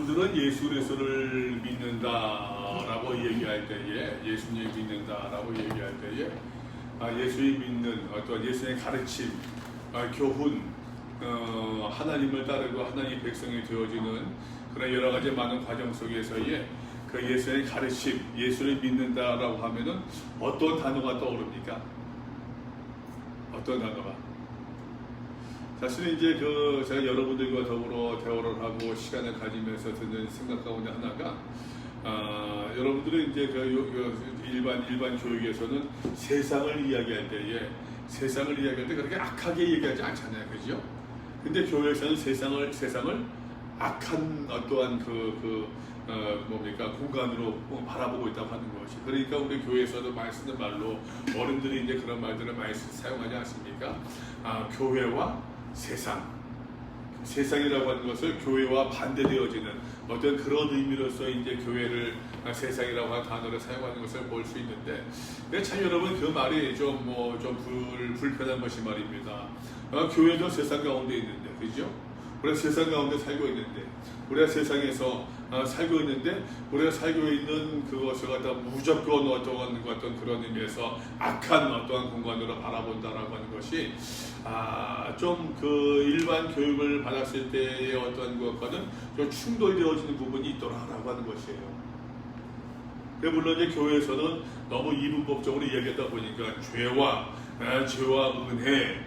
여러분들은 예수 그리스도를 믿는다라고 얘기할 때에, 예수님 믿는다라고 얘기할 때에 예수를 믿는 어떤 예수의 가르침, 교훈, 하나님을 따르고 하나님의 백성이 되어지는 그런 여러 가지 많은 과정 속에서의 그 예수의 가르침, 예수를 믿는다라고 하면은 어떤 단어가 떠오릅니까? 어떤 단어가? 사실은 이제 제가 여러분들과 더불어 대화를 하고 시간을 가지면서 드는 생각 가운데 하나가, 여러분들은 이제 일반 교육에서는 세상을 이야기할 때 그렇게 악하게 얘기하지 않잖아요, 그죠? 근데 교회에서는 세상을 악한 어떠한 공간으로 바라보고 있다고 하는 것이. 그러니까 우리 교회에서도 많이 쓰는 말로 어른들이 이제 그런 말들을 많이 사용하지 않습니까? 교회와 세상이라고 하는 것을 교회와 반대되어지는 어떤 그런 의미로서 이제 교회를 세상이라고 하는 단어를 사용하는 것을 볼 수 있는데, 참 여러분 그 말이 좀 불편한 것이 말입니다. 교회도 세상 가운데 있는데, 그죠? 우리가 세상 가운데 살고 있는데, 우리가 세상에서 살고 있는데, 우리가 살고 있는 그것을 갖다 무조건 어떤 그런 의미에서 악한 어떠한 공간으로 바라본다라고 하는 것이 좀 일반 교육을 받았을 때의 어떤 것과는 좀 충돌되어지는 부분이 있더라라고 하는 것이에요. 물론 이제 교회에서는 너무 이분법적으로 이야기하다 보니까 죄와 은혜,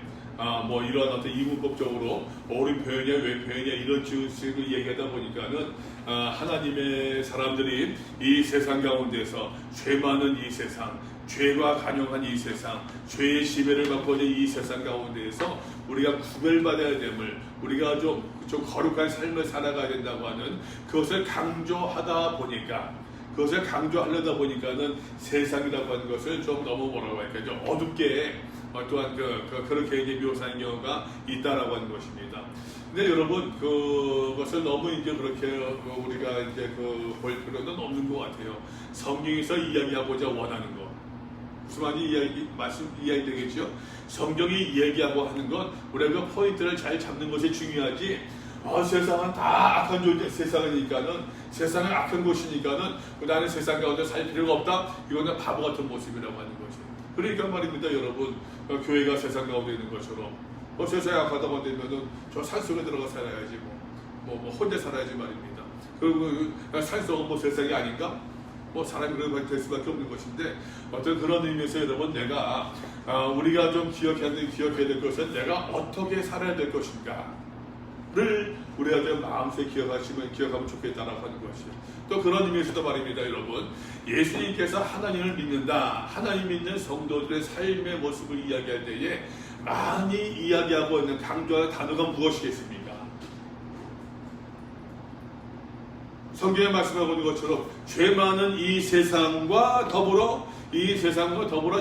이런 어떤 이분법적으로 옳은 표현이야, 왜 표현이야, 이런 식으로 얘기하다 보니까는, 하나님의 사람들이 이 세상 가운데서 죄 많은 이 세상, 죄가 간영한 이 세상, 죄의 지배를 받고 있는 이 세상 가운데에서 우리가 구별받아야 됨을, 우리가 좀 거룩한 삶을 살아가야 된다고 하는 그것을 강조하다 보니까, 그것을 강조하려다 보니까는 세상이라고 하는 것을 좀 너무 뭐라고 할까요? 좀 어둡게 또한 그렇게 이제 묘사한 경우가 있다라고 하는 것입니다. 근데 여러분 그것을 너무 이제 그렇게 우리가 이제 볼 필요는 없는 것 같아요. 성경에서 이야기하고자 원하는 것, 무슨 말인지 이야기되겠죠? 성경이 이야기하고 하는 건 우리가 그 포인트를 잘 잡는 것이 중요하지. 세상은 다 악한 존재, 세상이니까는, 세상은 악한 곳이니까는 나는 세상 가운데 살 필요가 없다. 이거는 바보 같은 모습이라고 하는 거죠. 그러니까 말입니다, 여러분. 교회가 세상 가운데 있는 것처럼 세상에 악하다고 되면은 저 산속에 들어가 살아야지, 혼자 살아야지 말입니다. 그리고 산속은 세상이 아닌가? 사람이 그렇게 될 수밖에 없는 것인데, 어떤 그런 의미에서 여러분, 우리가 좀 기억해야 될 것은 내가 어떻게 살아야 될 것인가 를 우리가 좀 마음속에 기억하면 좋겠다라고 하는 것이에요. 또 그런 의미에서도 말입니다, 여러분. 예수님께서 하나님을 믿는다, 하나님 믿는 성도들의 삶의 모습을 이야기할 때에 많이 이야기하고 있는 강조하는 단어가 무엇이겠습니까? 성경에 말씀하고 있는 것처럼 죄 많은 이 세상과 더불어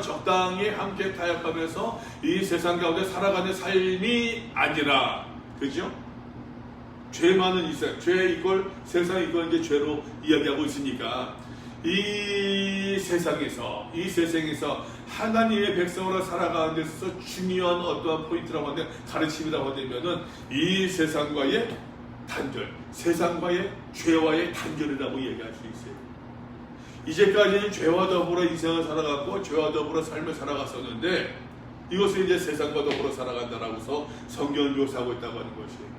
적당히 함께 타협하면서 이 세상 가운데 살아가는 삶이 아니라, 그죠? 죄 많은 이 세상, 죄 이걸 세상 이걸 이제 죄로 이야기하고 있으니까, 이 세상에서 하나님의 백성으로 살아가는 데 있어서 중요한 어떠한 포인트라고 하는데, 가르침이라고 하면은 이 세상과의 단절, 세상과의 죄와의 단절이라고 얘기할 수 있어요. 이제까지는 죄와 더불어 인생을 살아갔고 죄와 더불어 삶을 살아갔었는데, 이것을 이제 세상과 더불어 살아간다라고서 성경을 묘사하고 있다고 하는 것이에요.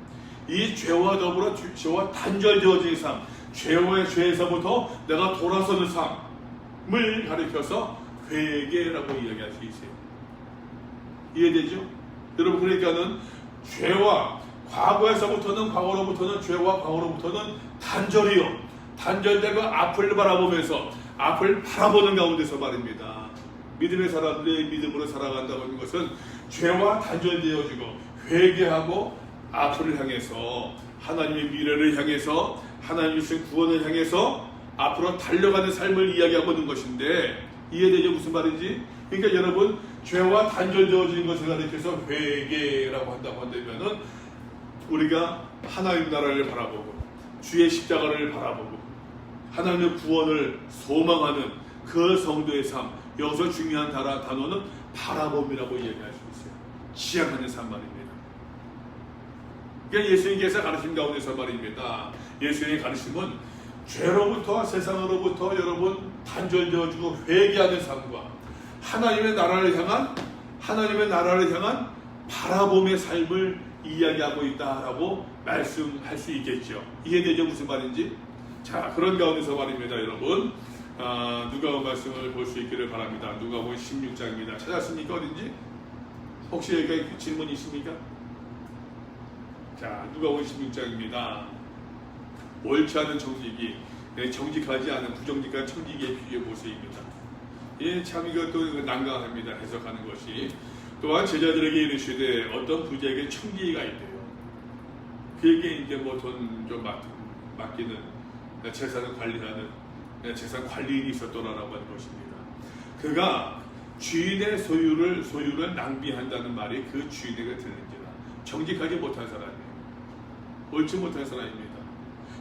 이 죄와 더불어 죄와 단절되어진 삶, 죄에서부터 내가 돌아서는 삶을 가리켜서 회개라고 이야기할 수 있어요. 이해되죠? 여러분, 그러니까는 죄와 과거로부터는 죄와 과거로부터는 단절되고 앞을 바라보면서 앞을 바라보는 가운데서 말입니다. 믿음의 사람들의 믿음으로 살아간다고 하는 것은 죄와 단절되어지고 회개하고 앞을 향해서, 하나님의 미래를 향해서, 하나님의 구원을 향해서 앞으로 달려가는 삶을 이야기하고 있는 것인데, 이해되죠? 무슨 말인지? 그러니까 여러분, 죄와 단절되어지는 것을 가리켜서 회개라고 한다고 한다면은, 우리가 하나님 나라를 바라보고 주의 십자가를 바라보고 하나님의 구원을 소망하는 그 성도의 삶, 여기서 중요한 단어는 바라봄이라고 이야기할 수 있어요. 지향하는 삶 말입니다. 그러니까 예수님께서 가르친 가운데서 말입니다. 예수님의 가르침은 죄로부터 세상으로부터 여러분 단절되어지고 회개하는 삶과 하나님의 나라를 향한 바라봄의 삶을 이야기하고 있다라고 말씀할 수 있겠죠. 이해되죠? 무슨 말인지? 자, 그런 가운데서 말입니다, 여러분. 누가복음 말씀을 볼 수 있기를 바랍니다. 누가복음 16장입니다. 찾았습니까? 어딘지? 혹시 여기가 질문이 있습니까? 자, 누가복음 16장입니다. 옳지 않은 정직이 정직하지 않은 부정직한 청지기의 비유의 모습입니다. 예, 참 이것도 난감합니다. 해석하는 것이. 또한 제자들에게 이르시되 어떤 부자에게 청지기가 있대요. 그에게 이제 뭐 돈 좀 맡기는 재산을 관리하는 재산 관리인이 있었더라라고 하는 것입니다. 그가 주인의 소유를 낭비한다는 말이 그 주인에게 들린지라. 정직하지 못한 사람이에요. 옳지 못한 사람입니다.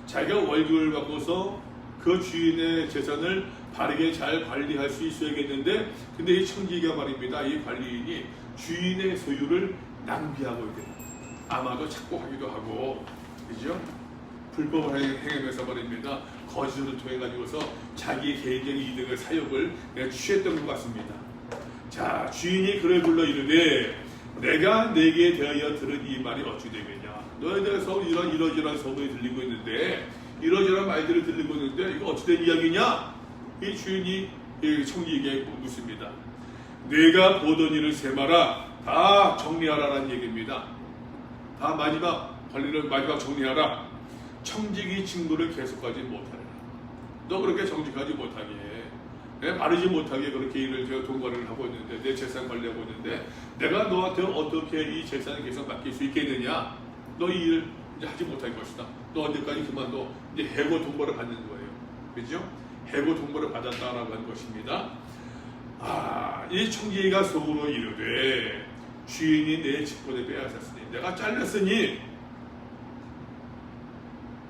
자기가 월급을 받고서 그 주인의 재산을 바르게 잘 관리할 수 있어야겠는데, 근데 이 청지기가 말입니다. 이 관리인이 주인의 소유를 낭비하고 있대요. 아마도 착복하기도 하고, 그죠? 불법을 행하면서 말입니다. 거짓으로 통해 가지고서 자기 개인적인 이득을 사욕을 취했던 것 같습니다. 자, 주인이 그를 불러 이르되 내가 내게 대하여 들은 이 말이 어찌 되겠냐? 너에 대해서 이러저러한 소문이 들리고 있는데, 이러저러한 말들을 들리고 있는데 이거 어찌 된 이야기냐? 이 주인이 청지기에게 묻습니다. 내가 보던 일을 세마라, 다 정리하라라는 얘기입니다. 다 마지막 정리하라. 청지기 직무를 계속하지 못하라. 너 그렇게 정직하지 못하게, 바르지 못하게 그렇게 일을 돈 관리를 하고 있는데, 내 재산 관리하고 있는데, 내가 너한테 어떻게 이 재산을 계속 맡길 수 있겠느냐? 너 이 일 이제 하지 못할 것이다. 너 언제까지 그만둬? 이제 해고 통보를 받는 거예요. 그죠? 해고 통보를 받았다라고 하는 것입니다. 이 청지기가 속으로 이르되 주인이 내 직분을 빼앗았으니, 내가 잘렸으니,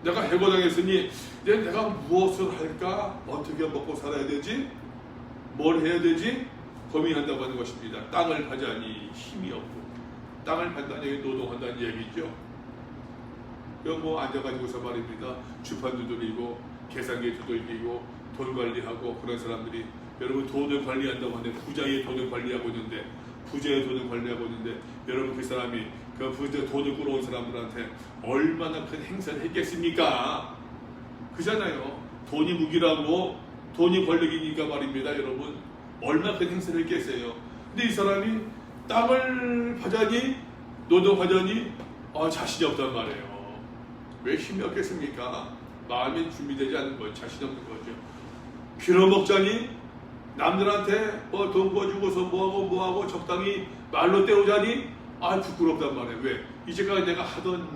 내가 해고당했으니 내가 무엇을 할까? 어떻게 먹고 살아야 되지? 뭘 해야 되지? 고민한다고 하는 것입니다. 땅을 파자니 힘이 없고, 땅을 판다는 얘기 노동한다는 얘기죠. 여기 뭐 앉아가지고서 말입니다. 주판 두드리고 계산기 두들기고 돈 관리하고 그런 사람들이, 여러분 돈을 관리한다고 하는데 부자의 돈을 관리하고 있는데, 여러분 그 사람이 그 부자 돈을 끌어온 사람들한테 얼마나 큰 행사를 했겠습니까? 그잖아요. 돈이 무기라고, 돈이 권력이니까 말입니다. 여러분 얼마나 큰 행사를 했겠어요. 근데 이 사람이 땅을 파자니 노동하자니 자신이 없단 말이에요. 왜 힘이 없겠습니까? 마음이 준비되지 않는 거예요. 자신이 없는 거죠. 빌어먹자니 남들한테 돈 구워주고서 뭐하고 적당히 말로 때우자니 부끄럽단 말이에요. 왜? 이제까지 내가 하던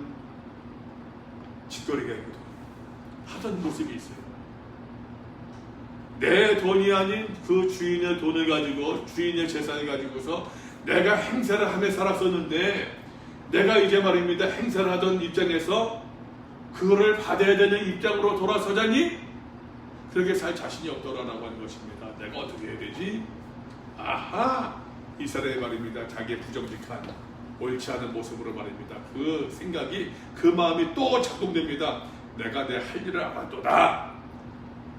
짓거리가 있거든. 하던 모습이 있어요. 내 돈이 아닌 그 주인의 돈을 가지고, 주인의 재산을 가지고서 내가 행사를 하며 살았었는데, 내가 이제 말입니다. 행사를 하던 입장에서 그거를 받아야 되는 입장으로 돌아서자니 그렇게 살 자신이 없더라라고 하는 것입니다. 내가 어떻게 해야 되지? 이 사람의 말입니다. 자기의 부정직한 옳지 않은 모습으로 말입니다. 그 생각이, 그 마음이 또 작동됩니다. 내가 내 할 일을 알았도다.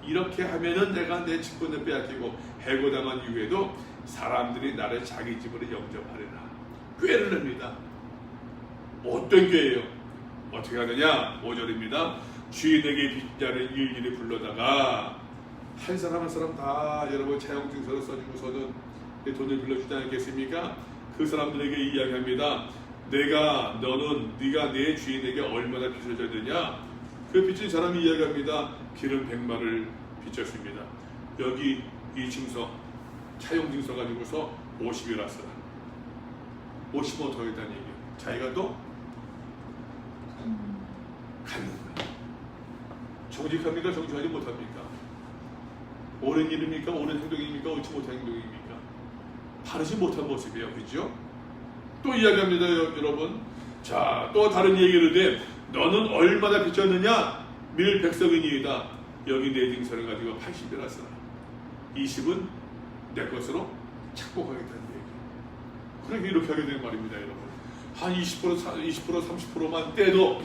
이렇게 하면은 내가 내 직분을 빼앗기고 해고당한 이후에도 사람들이 나를 자기 집으로 영접하리라. 꾀를 냅니다. 어떤 꾀예요? 어떻게 하느냐? 5절입니다. 주인에게 빚자를 일일이 불러다가 한 사람 다 여러분 차용증서를 써주고서는 돈을 빌려주지 않겠습니까? 그 사람들에게 이야기합니다. 네가 내 주인에게 얼마나 빚을 졌느냐? 그 빚진 사람이 이야기합니다. 기름 100마를 빚졌습니다. 여기 이 증서, 차용증서 가지고서 50이라 쓰라. 50원 더 했다는 얘기예요. 자기가 또 갖는 거예요. 정직합니까? 정직하지 못합니까? 옳은 일입니까? 옳은 행동입니까? 옳지 못한 행동입니까? 바르지 못한 모습이에요. 그죠? 또 이야기합니다. 여러분. 자, 또 다른 얘기를 해. 너는 얼마나 빚졌느냐? 밀 100석이니이다. 여기 내 증서를 가지고 80이라 쓰라. 20은 내 것으로 착복하겠다는 얘기. 그러니까 이렇게 하게 되는 말입니다. 여러분. 한 20%, 30%만 떼도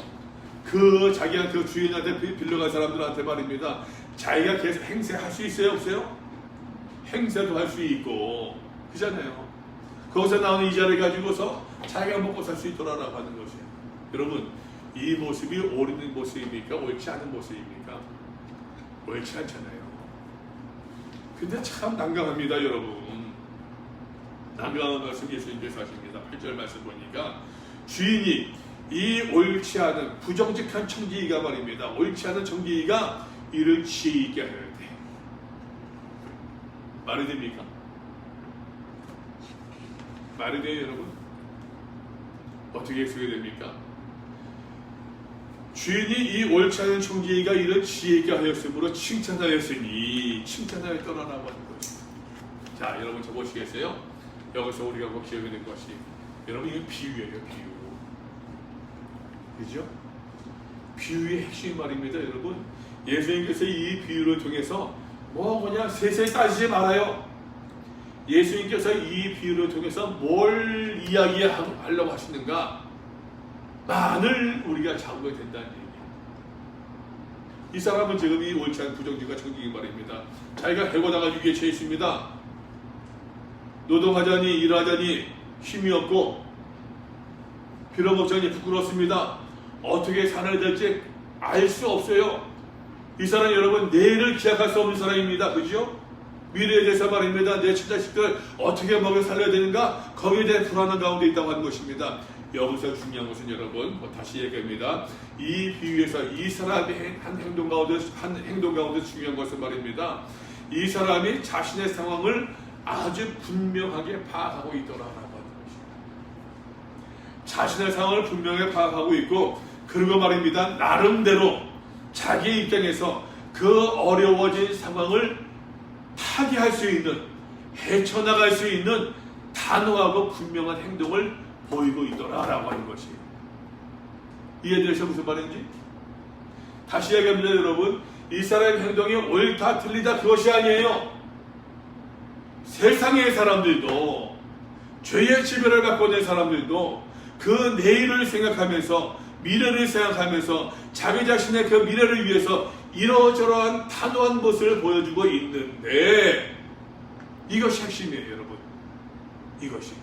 그 자기한테 그 주인한테 빌려간 사람들한테 말입니다. 자기가 계속 행세할 수 있어요, 없어요? 행세도 할 수 있고, 그잖아요. 거기서 나오는 이자를 가지고서 자기가 먹고 살 수 있도라라고 하는 것이에요. 여러분, 이 모습이 옳은 모습입니까? 옳지 않은 모습입니까? 옳지 않잖아요. 근데 참 난감합니다, 여러분. 난감한 말씀 예수님께서 하십니다. 8절 말씀 보니까 주인이 이 옳지 않은 부정직한 청지기가 말입니다. 옳지 않은 청지기가 이를 지혜 있게 하여야 돼. 말이 됩니까? 말이 돼요, 여러분? 어떻게 해석이 됩니까? 주인이 이 옳지 않은 청지기가 이를 지혜 있게 하였으므로 칭찬하였으니 칭찬하여 떠나라고 하는 것입니다. 자, 여러분 저 보시겠어요? 여기서 우리가 꼭 기억해야 될 것이, 여러분 이건 비유예요, 비유. 그죠? 비유의 핵심 말입니다, 여러분. 예수님께서 이 비유를 통해서 그냥 세세히 따지지 말아요. 예수님께서 이 비유를 통해서 뭘 이야기하려고 하시는가? 만을 우리가 잡으면 된다는 얘기예요. 이 사람은 지금 이 옳지 않은 부정직과 청지기 말입니다. 자기가 해고당하기 위해 처해 있습니다. 노동하자니 일하자니 힘이 없고 빌어먹자니 부끄럽습니다. 어떻게 살아야 될지 알 수 없어요. 이 사람 여러분 내일을 기약할 수 없는 사람입니다. 그죠? 미래에 대해서 말입니다. 내 친자식들 어떻게 먹여 살려야 되는가? 거기에 대한 불안한 가운데 있다고 하는 것입니다. 여기서 중요한 것은 여러분 다시 얘기합니다. 이 비유에서 이 사람의 한 행동 가운데 중요한 것은 말입니다. 이 사람이 자신의 상황을 아주 분명하게 파악하고 있더라라고 하는 것입니다. 자신의 상황을 분명하게 파악하고 있고, 그리고 말입니다. 나름대로 자기 입장에서 그 어려워진 상황을 타개할 수 있는, 헤쳐나갈 수 있는 단호하고 분명한 행동을 보이고 있더라라고 하는 것이에요. 이해되셔 무슨 말인지? 다시 얘기합니다, 여러분. 이 사람의 행동이 옳다 틀리다 그것이 아니에요. 세상의 사람들도, 죄의 지배를 갖고 있는 사람들도 그 내일을 생각하면서, 미래를 생각하면서 자기 자신의 그 미래를 위해서 이러저러한 단호한 모습을 보여주고 있는데, 이것이 핵심이에요, 여러분. 이것이.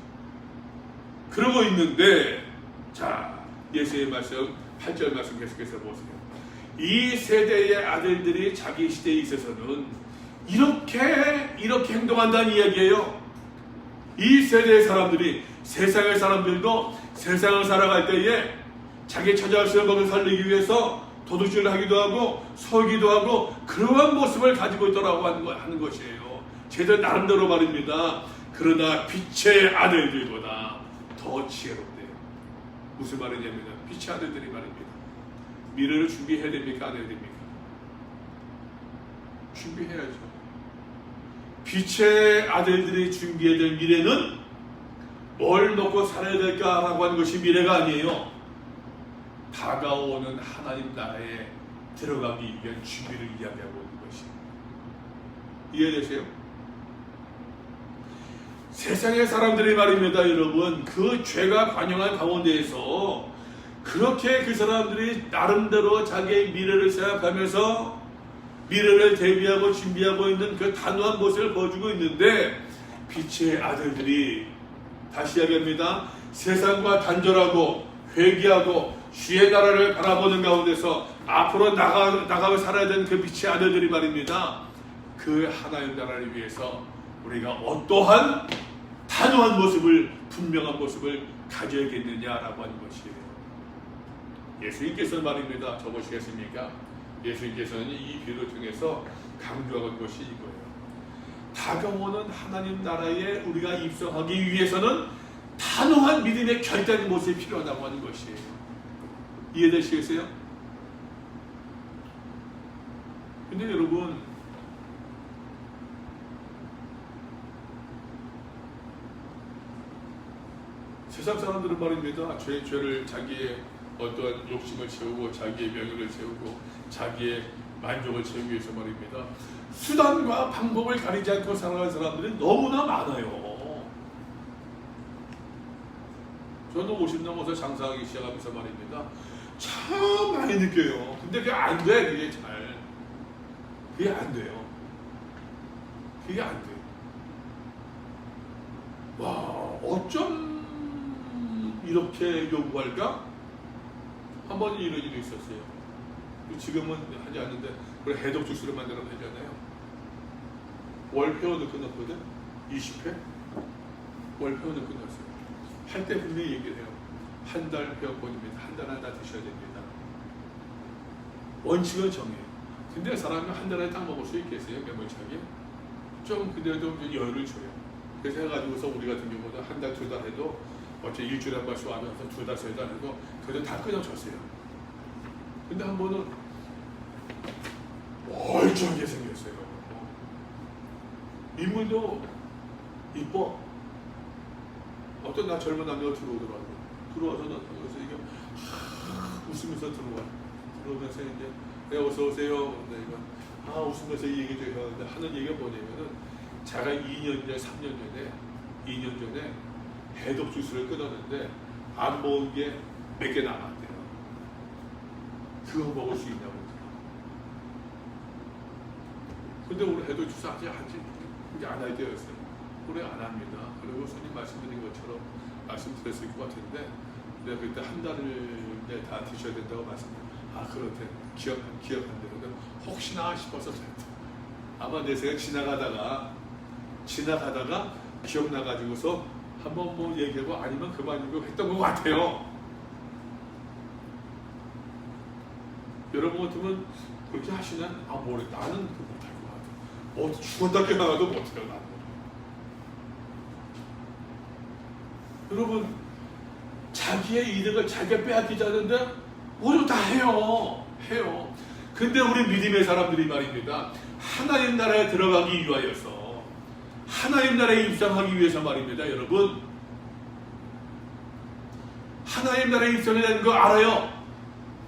그러고 있는데, 자, 예수의 말씀 8절 말씀 계속해서 보세요. 이 세대의 아들들이 자기 시대에 있어서는 이렇게 행동한다는 이야기예요. 이 세대의 사람들이, 세상의 사람들도 세상을 살아갈 때에 자기 처자식을 먹여 살리기 위해서 도둑질을 하기도 하고 서기도 하고 그러한 모습을 가지고 있더라고 하는 것이에요. 쟤들 나름대로 말입니다. 그러나 빛의 아들들보다 더 지혜롭대요. 무슨 말이냐면 빛의 아들들이 말입니다. 미래를 준비해야 됩니까? 안 해야 됩니까? 준비해야죠. 빛의 아들들이 준비해야 될 미래는 뭘 먹고 살아야 될까라고 하는 것이 미래가 아니에요. 다가오는 하나님 나라에 들어가기 위한 준비를 이야기하고 있는 것이. 이해되세요? 세상의 사람들이 말입니다, 여러분. 그 죄가 관영한 가운데에서 그렇게 그 사람들이 나름대로 자기의 미래를 생각하면서 미래를 대비하고 준비하고 있는 그 단호한 모습을 보여주고 있는데, 빛의 아들들이, 다시 이야기합니다. 세상과 단절하고 회개하고 주의 나라를 바라보는 가운데서 앞으로 나가며 살아야 되는 그 빛의 아들들이 말입니다. 그 하나님 나라를 위해서 우리가 어떠한 단호한 모습을, 분명한 모습을 가져야겠느냐라고 하는 것이에요. 예수님께서 말입니다. 적으시겠습니까? 예수님께서는 이 비유를 통해서 강조하는 것이 이거예요. 다가오는 하나님 나라에 우리가 입성하기 위해서는 단호한 믿음의 결단의 모습이 필요하다고 하는 것이에요. 이해되시겠어요? 근데 여러분, 세상 사람들은 말입니다. 죄를 자기의 어떤 욕심을 채우고 자기의 명예를 채우고 자기의 만족을 채우기 위해서 말입니다. 수단과 방법을 가리지 않고 살아가는 사람들이 너무나 많아요. 저는 50 넘어서 장사하기 시작하면서 말입니다. 참 많이 느껴요. 근데 그게 안 돼. 그게 잘. 그게 안 돼요. 그게 안 돼요. 와, 어쩜 이렇게 요구할까? 한 번은 이런 일이 있었어요. 지금은 하지 않는데, 우리 해독 주스를 만들어 하잖아요. 월 회원을 끊었거든? 20회? 월 회원을 끊었어요. 할 때 분명히 얘기를 해요. 한 달 회원권입니다. 한 달 하나 드셔야 됩니다. 원칙은 정해요. 근데 사람이 한 달에 딱 먹을 수 있겠어요? 매몰차게? 좀 그래도 좀 여유를 줘요. 그래서 해가지고서 우리 같은 경우는 한 달, 두 달 해도 어째 일주일에 한 번씩 와면서 두 달, 세 달 해도 그래도 다 끊어줬어요. 근데 한 번은 멀쩡하게 생겼어요. 인물도 이뻐. 어떤 나 젊은 남자가 들어오더라고. 들어와서는 여기서 이게 웃으면서 들어오면서 이제 내가 어서 오세요. 내가 웃으면서 이 얘기 좀 하는데 하는 얘기가 뭐냐면은 제가 2년 전에 3년 전에 2년 전에 해독 주스를 끊었는데 안 먹은 게 몇 개 남았대요. 그거 먹을 수 있냐고. 근데 우리 해독 주스 아직 이제 안 할 때였어요. 올해 안 합니다. 그리고 손님 말씀드린 것처럼 말씀드렸을 것 같은데, 내가 그때 한 달을 다 드셔야 된다고 그렇대. 기억한대요. 혹시나 싶어서 됐다. 아마 내 생각 지나가다가 기억나가지고서 한번 뭐 얘기하고 아니면 그만이고 했던 것 같아요. 여러분 같으면 그렇게 하시면 모르 나는 그 못할 것 같아. 죽었다 깨어나도 못해요. 나는. 여러분, 자기의 이득을 자기가 빼앗기지 않는데 모두 다 해요. 근데 우리 믿음의 사람들이 말입니다. 하나님 나라에 들어가기 위하여서, 하나님 나라에 입성하기 위해서 말입니다. 여러분, 하나님 나라에 입성해야 거 알아요.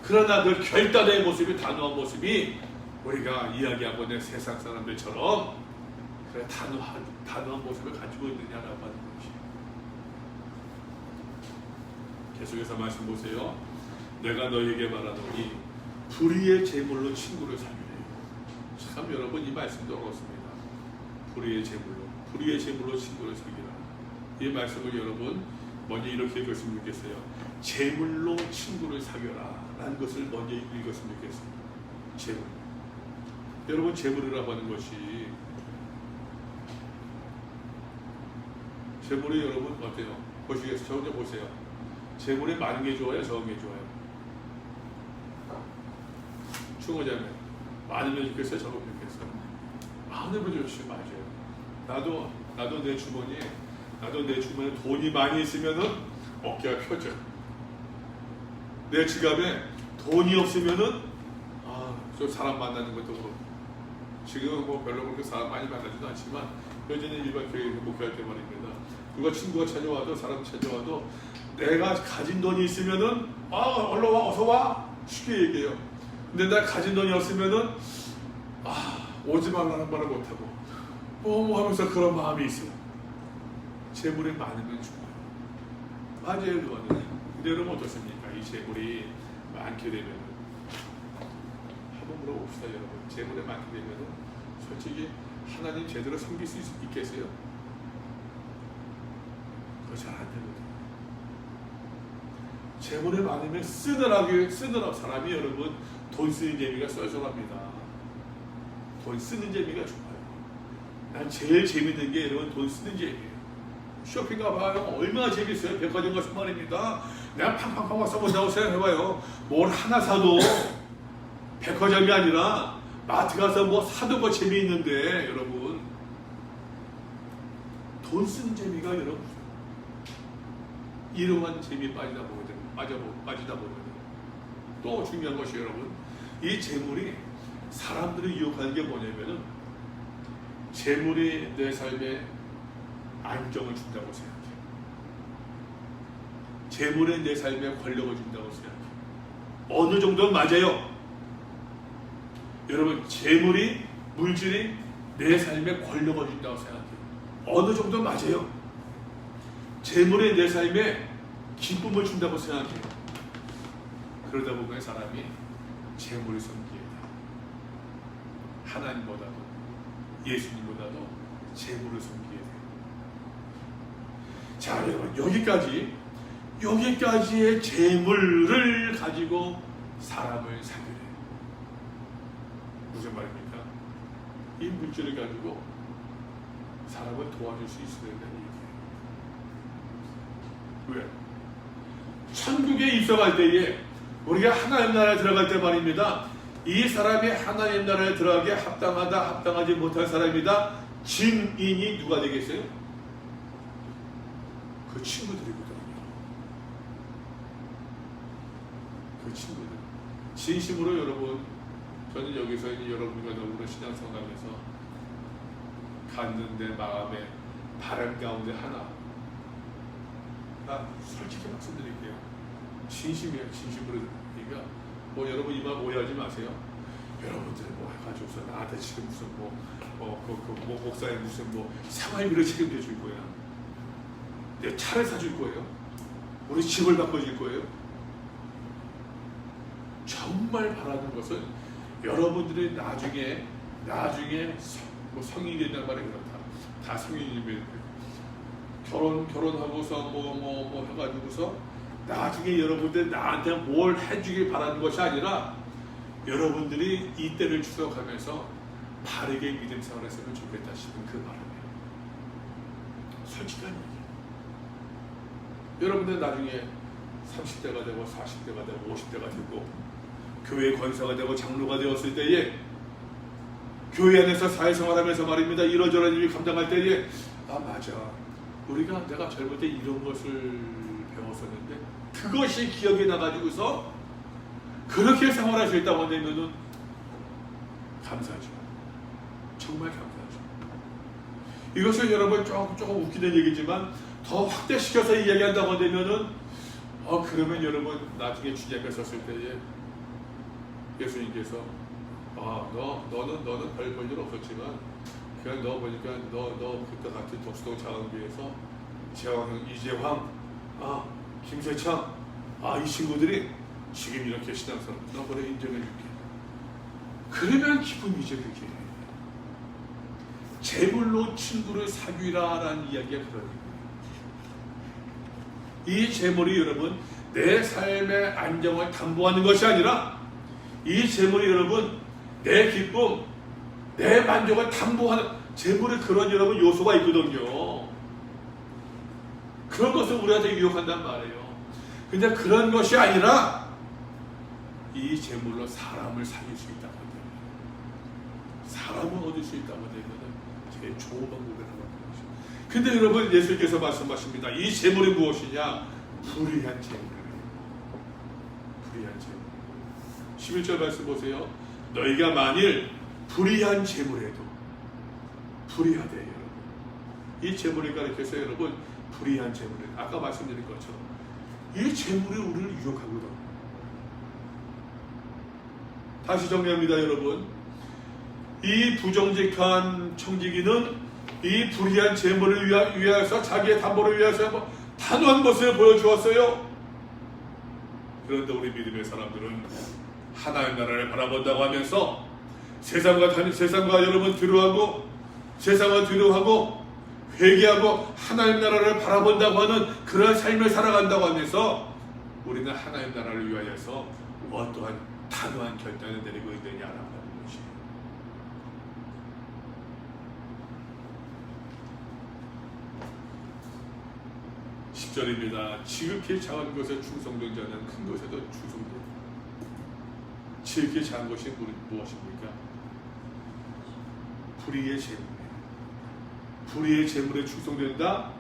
그러나 그 결단의 모습이, 단호한 모습이 우리가 이야기하고 있는 세상 사람들처럼 그래 단호한 모습을 가지고 있느냐라고 하는 것이. 계속해서 말씀 보세요. 내가 너에게 말하노니 불의의 제물로 친구를 사귀래. 참 여러분, 이 말씀도 어렵습니다. 불의의 제물로 친구를 사귀라. 이 말씀을 여러분 먼저 이렇게 읽었으면 좋겠어요. 제물로 친구를 사귀라 라는 것을 먼저 읽었으면 좋겠어요. 제물. 여러분, 제물이라고 하는 것이, 제물이 여러분 어때요? 보시겠어요? 저 혼자 보세요. 제물이 많은 게 좋아요? 적은 게 좋아요? 충고자면 많으면 좋겠어요? 적으면 좋겠어요? 많으면 좋지. 맞아요. 나도 내 주머니에 돈이 많이 있으면은 어깨가 펴져. 내 지갑에 돈이 없으면은 저 사람 만나는 것도 그렇고, 지금은 뭐 별로 그렇게 사람 많이 만나지도 않지만 예전에 일반 교회 목회할 때 말입니다. 누가 친구가 찾아와도, 사람 찾아와도 내가 가진 돈이 있으면은 얼른 와, 어서 와, 쉽게 얘기해요. 근데 내가 가진 돈이 없으면은 오지 말라는 말을 못하고 뭐 하면서 그런 마음이 있어요. 재물이 많으면 좋아요. 맞아요, 그거는. 근데 여러분 어떻습니까? 이 재물이 많게 되면, 한번 물어봅시다 여러분. 재물이 많게 되면 솔직히 하나님 제대로 섬길 수 있겠어요? 그거 잘 안 되거든요. 재물이 많으면 쓰느라 사람이 여러분 돈 쓰는 재미가 쏠쏠합니다. 돈 쓰는 재미가 좋아요. 난 제일 재밌는 게 여러분 돈 쓰는 재미예요. 쇼핑 가봐요. 얼마나 재밌어요. 백화점 가서 말입니다. 내가 팡팡팡 써본다고 생각해봐요. 뭘 하나 사도 백화점이 아니라 마트 가서 뭐 사도 뭐 재미있는데, 여러분 돈 쓰는 재미가 여러분 이러한 재미에 빠지다 보면 또 중요한 것이 여러분, 이 재물이 사람들을 유혹하는 게 뭐냐면은 재물이 내 삶에 안정을 준다고 생각해요. 재물이 내 삶에 권력을 준다고 생각해요. 어느 정도는 맞아요. 여러분, 재물이, 물질이 내 삶에 권력을 준다고 생각해요. 어느 정도는 맞아요. 재물이 내 삶에 기쁨을 준다고 생각해요. 그러다 보면 사람이 재물을 섬기게 돼요. 하나님보다도 예수님보다도 재물을 섬기게 돼요. 자, 여러분, 여기까지의 재물을 가지고 사람을 사귀래. 무슨 말입니까? 이 물질을 가지고 사람을 도와줄 수 있어야 된다는 얘기예요. 왜? 천국에 입성할 때에 우리가 하나님 나라에 들어갈 때 말입니다. 이 사람이 하나님 나라에 들어가게 합당하다, 합당하지 못한 사람이다. 증인이 누가 되겠어요? 그 친구들이거든요. 그 친구들. 진심으로 여러분, 저는 여기서 여러분과 더불어 신앙생활하면서 갔는데 마음에 바람 가운데 하나. 나 솔직히 말씀드릴게요. 진심이에요. 진심으로. 그러니까 뭐 여러분 이 말 오해하지 마세요. 여러분들 뭐 해가지고서 나한테 지금 무슨 목사의 무슨 생활비를 책임져 줄 거야. 내 차를 사줄 거예요. 우리 집을 바꿔줄 거예요. 정말 바라는 것은 여러분들이 나중에 성인이 된다는 말이 그렇다. 다 성인이면 결혼하고서 해가지고서 나중에 여러분들 나한테 뭘 해주길 바라는 것이 아니라 여러분들이 이 때를 추석하면서 바르게 믿음 생활했으면 좋겠다 싶은 그 바람이에요. 솔직한 얘기. 여러분들 나중에 30대가 되고 40대가 되고 50대가 되고 교회 권사가 되고 장로가 되었을 때에 교회 안에서 사회생활하면서 말입니다. 이러저런 일을 감당할 때에 맞아. 내가 젊을 때 이런 것을 배웠었는데 그것이 기억이 나가지고서 그렇게 생활할 수 있다고 한다면은 감사하죠. 정말 감사하죠. 이것을 여러분 조금 웃기는 얘기지만 더 확대시켜서 이야기한다고 한다면은 그러면 여러분 나중에 주님 앞에 섰을 때에 예수님께서 너는 별 볼 일 없었지만 그냥 너 보니까 너 그때 같은 독수동 장학교에서 재왕, 이재황, 김세창, 이 친구들이 지금 이렇게 신앙생활 너 그래 인정해줄게. 그러면 기쁨이죠. 그게 재물로 친구를 사귀라라는 이야기가 그런 얘기예요. 이 재물이 여러분 내 삶의 안정을 담보하는 것이 아니라 이 재물이 여러분 내 기쁨, 내 만족을 담보하는 재물에 그런 여러분 요소가 있거든요. 그런 것을 우리한테 유혹한단 말이에요. 근데 그런 것이 아니라 이 재물로 사람을 사귈 수 있다고 하면 사람을 얻을 수 있다고 하면 제일 좋은 방법이라고 하는 것이죠. 근데 여러분 예수님께서 말씀하십니다. 이 재물이 무엇이냐? 불의한 재물이에요. 불의한 재물. 11절 말씀 보세요. 너희가 만일 불의한 재물에도 불의하되 여러분. 이 재물을 가리켜서 여러분 불의한 재물에 아까 말씀드린 것처럼 이 재물이 우리를 유혹하거든. 다시 정리합니다, 여러분. 이 부정직한 청지기는 이 불의한 재물을 위하여서 자기의 담보를 위하여서 단호한 것을 보여주었어요. 그런데 우리 믿음의 사람들은 하나님 나라를 바라본다고 하면서 세상과 여러분 뒤로하고 세상을 뒤로하고 회개하고 하나님 나라를 바라본다고 하는 그런 삶을 살아간다고 하면서 우리는 하나님 나라를 위하여서 어떠한 단호한 결단을 내리고 있느냐라고 하는 것이에요. 10절입니다. 지극히 작은 것에 충성된 자는 큰 것에도 충성된다. 지극히 작은 것이 무엇입니까? 불의의 재물이에요. 불의의 재물에 충성된다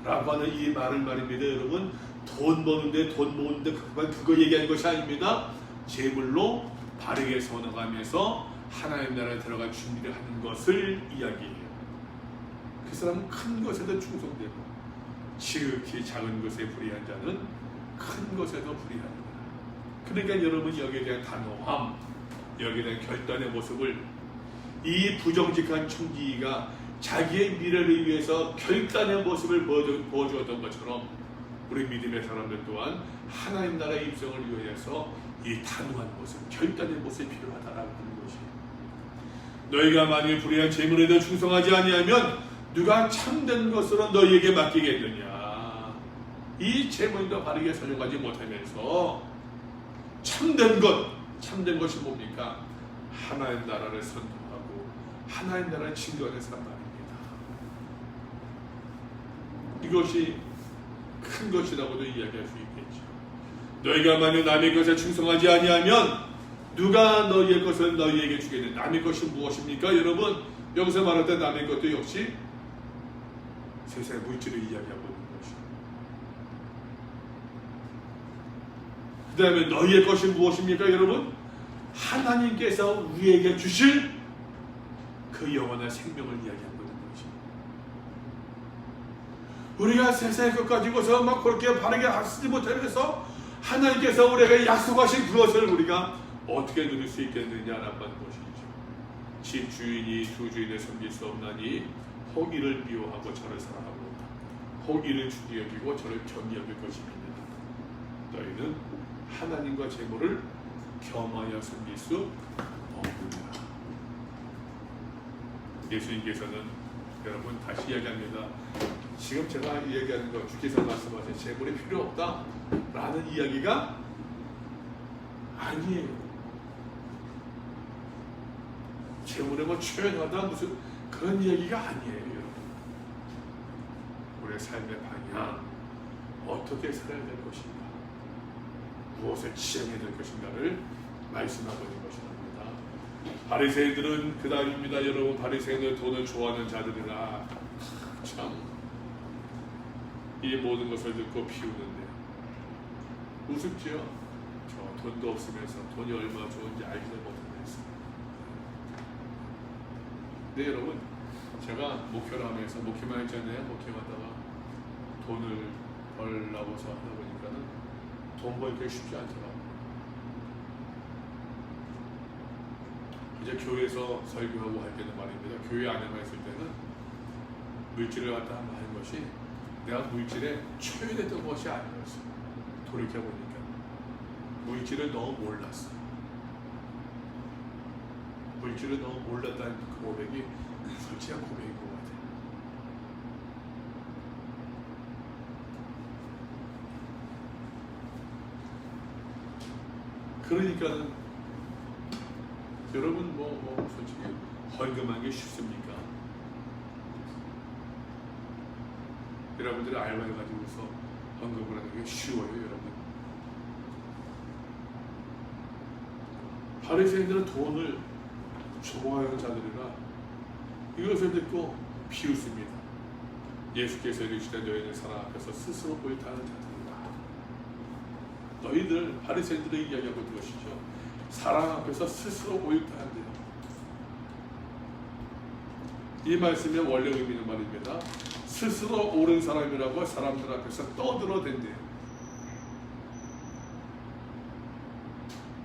라고 하는 이 말을 말입니다. 여러분 돈 버는데 그거 얘기하는 것이 아닙니다. 재물로 바르게 선어가면서 하나님 나라에 들어갈 준비를 하는 것을 이야기해요. 그 사람은 큰 것에도 충성되고 지극히 작은 것에 불의한 자는 큰 것에도 불의하는 거예요. 그러니까 여러분 여기에 대한 단호함, 여기에 대한 결단의 모습을 이 부정직한 청지기가 자기의 미래를 위해서 결단의 모습을 보여주었던 것처럼 우리 믿음의 사람들 또한 하나님 나라의 입성을 위해서 이 단호한 모습, 결단의 모습이 필요하다라고 하는 것이. 너희가 만일 불의한 재물에 대해 충성하지 아니하면 누가 참된 것으로 너희에게 맡기겠느냐. 이 재물도 바르게 사용하지 못하면서 참된 것이 뭡니까? 하나님 나라를 선포하고 하나님 나라를 증거하는 사람 말입니다. 이것이 큰 것이라고도 이야기할 수 있겠죠. 너희가 만약 남의 것에 충성하지 아니하면 누가 너희의 것을 너희에게 주겠느냐. 남의 것이 무엇입니까? 여러분, 여기서 말할 때 남의 것도 역시 세상의 물질을 이야기하고 있는 것이죠. 그 다음에 너희의 것이 무엇입니까? 여러분, 하나님께서 우리에게 주실 그 영원한 생명을 이야기하고 있는 것이죠. 우리가 세상의 것 가지고서 막 그렇게 바르게 쓰지 못해서 하나님께서 우리에게 약속하신 그것을 우리가 어떻게 누릴 수 있겠느냐라는 것이죠. 집 주인이 두 주인을 섬길 수 없나니 호기를 미워하고 저를 사랑하고 호기를 중히 여기고 저를 겸히 여길 것입니다. 너희는 하나님과 재물을 겸하여 섬길 수 없느니라. 예수님께서는 여러분 다시 이야기합니다. 지금 제가 이야기하는 것, 주께서 말씀하신 재물이 필요 없다라는 이야기가 아니에요. 재물에 뭐 최연하다 무슨 그런 이야기가 아니에요. 여러분. 우리의 삶의 방향, 어떻게 살아야 될 것인가, 무엇을 지향해야 될 것인가를 말씀하고 있는 것입니다. 바리새인들은 그 다음입니다. 여러분, 바리새인은 돈을 좋아하는 자들이라 참 이 모든 것을 듣고 비우는데 우습지요. 저 돈도 없으면서 돈이 얼마나 좋은지 알지도 못하면서. 네, 여러분, 제가 목회를 하면서 목회만 했잖아요. 목회하다가 돈을 벌려고서 하다 보니까는 돈 벌기 쉽지 않더라고요. 이제 교회에서 설교하고 할 때는 말입니다. 교회 안에만 있을 때는 물질을 갖다 하는 것이 내가 물질에 초연했던 것이 아니었어요. 돌이켜보니까 물질을 너무 몰랐어요. 물질을 너무 몰랐다는 그 고백이 솔직한 고백인 것 같아요. 그러니까는 여러분 뭐 솔직히 헌금한 게 쉽습니까? 여러분들이 알바를 가지고서 헌금을 하는 게 쉬워요, 여러분. 바리새인들은 돈을 좋아하는 자들이라 이것을 듣고 비웃습니다. 예수께서 이르시되 너희는 사람 앞에서 스스로 옳다는 자들이라. 너희들 바리새인들의 이야기하고 들으시죠. 사람 앞에서 스스로 옳다는데요. 이 말씀의 원래 의미는 말입니다. 스스로 옳은 사람이라고 사람들 앞에서 떠들어댄대요.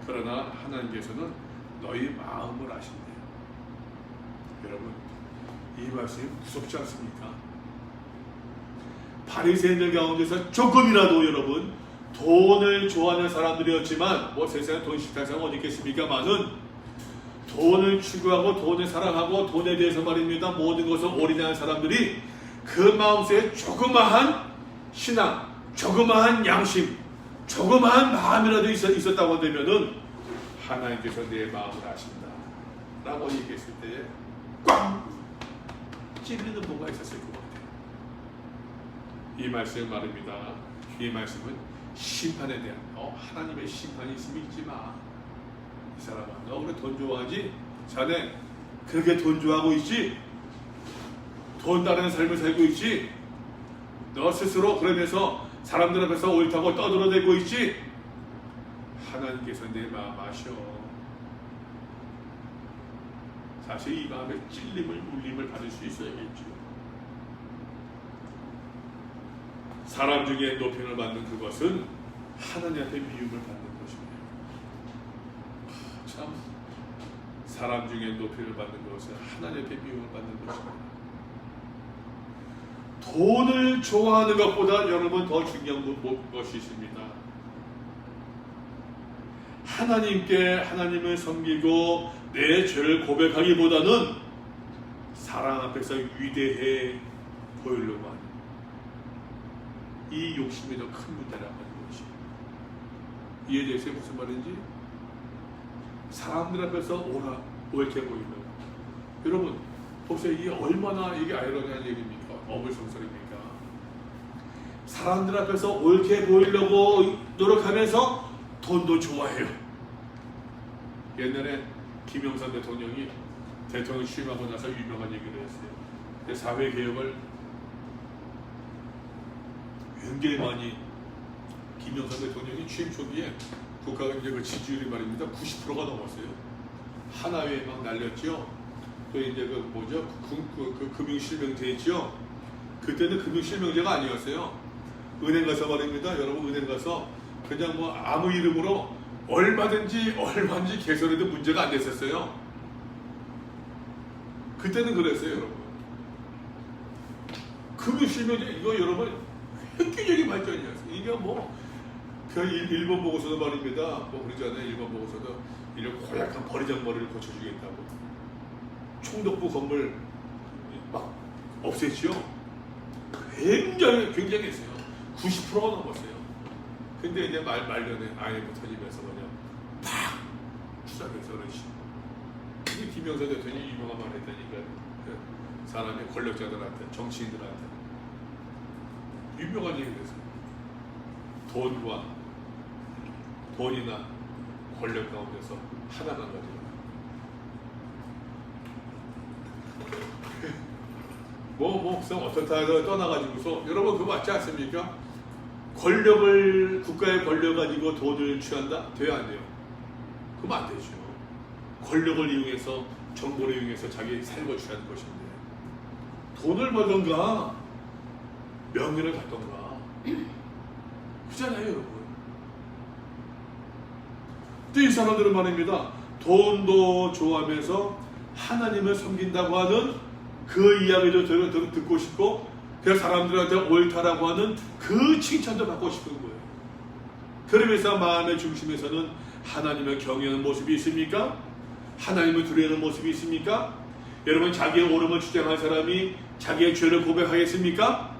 그러나 하나님께서는 너희 마음을 아신대요. 여러분, 이 말씀이 무섭지 않습니까? 바리새인들 가운데서 조금이라도 여러분 돈을 좋아하는 사람들이었지만 뭐 세상에 돈 싫다는 사람 어디 있겠습니까? 많은 돈을 추구하고 돈을 사랑하고 돈에 대해서 말입니다. 모든 것을 올인하는 사람들이 그 마음속에 조그마한 신앙, 조그마한 양심, 조그마한 마음이라도 있었다고 되면은 하나님께서 내 마음을 아신다 라고 얘기했을 때에 꽝 찔리는 뭐가 있었을 것 같아요. 이 말씀 말입니다. 이 말씀은 심판에 대한 하나님의 심판이 있으면 잊지 마. 이 사람아, 너 그래 돈 좋아하지? 자네 그렇게 돈 좋아하고 있지? 돈 따르는 삶을 살고 있지? 너 스스로 그러면서 사람들 앞에서 옳다고 떠들어대고 있지? 하나님께서 내 마음 아셔. 사실 이 마음에 찔림을, 울림을 받을 수 있어야겠죠. 사람 중에 높임을 받는 그것은 하나님 앞에 미움을 받는 것입니다. 참, 사람 중에 높임을 받는 것은 하나님 앞에 미움을 받는 것입니다. 돈을 좋아하는 것보다 여러분 더 중요한 것이 있습니다. 하나님을 섬기고 내 죄를 고백하기보다는 사랑 앞에서 위대해 보이려고 하는 이 욕심이 더 큰 문제라고 하는 것이. 이해되세요? 무슨 말인지? 사람들 앞에서 옳게 보이려고. 여러분 보세요. 이게 얼마나 이게 아이러니한 얘기입니까? 어불성설입니까? 사람들 앞에서 옳게 보이려고 노력하면서 돈도 좋아해요. 옛날에 김영삼 대통령이 대통령 취임하고 나서 유명한 얘기를 했어요. 사회개혁을 굉장히 많이 김영삼 대통령이 취임 초기에 국가가 이제 그 지지율이 말입니다. 90%가 넘었어요. 하나회에 막 날렸죠. 또 이제 그 금융실명제 있죠. 그때는 금융실명제가 아니었어요. 은행 가서 말입니다. 여러분 은행 가서 그냥 뭐 아무 이름으로 얼마든지 개설해도 문제가 안 됐었어요. 그때는 그랬어요, 여러분. 금융실명제 이거 여러분 획기적인 발전이었어요. 이게 그 일본 보고서도 말입니다. 뭐 그러잖아요. 일본 보고서도 이런 고약한 버리장머리를 고쳐주겠다고. 총독부 건물 막 없앴죠. 굉장히 했어요. 90%가 넘었어요. 근데 이제 말년에 IMF 터지면서 그냥 팍 추락해서 그러시. 이게 김영삼 대통령이 유명한 말 했다니까. 사람의 권력자들한테, 정치인들한테 유명한 얘기를 했어요. 돈이나 권력 가운데서 하나만 가지고 어떻다 해서 떠나가지고서 여러분 그거 맞지 않습니까? 국가의 권력 가지고 돈을 취한다? 돼야 안 돼요? 그럼 안 되죠. 권력을 이용해서 정보를 이용해서 자기 삶을 취하는 것인데 돈을 벌던가 명예를 갖던가 그잖아요, 여러분. 또 이 사람들은 말입니다. 돈도 좋아하면서 하나님을 섬긴다고 하는 그 이야기도 듣고 싶고 그 사람들한테 옳다라고 하는 그 칭찬도 받고 싶은 거예요. 그러면서 마음의 중심에서는 하나님을 경외하는 모습이 있습니까? 하나님을 두려워하는 모습이 있습니까? 여러분 자기의 옳음을 주장한 사람이 자기의 죄를 고백하겠습니까?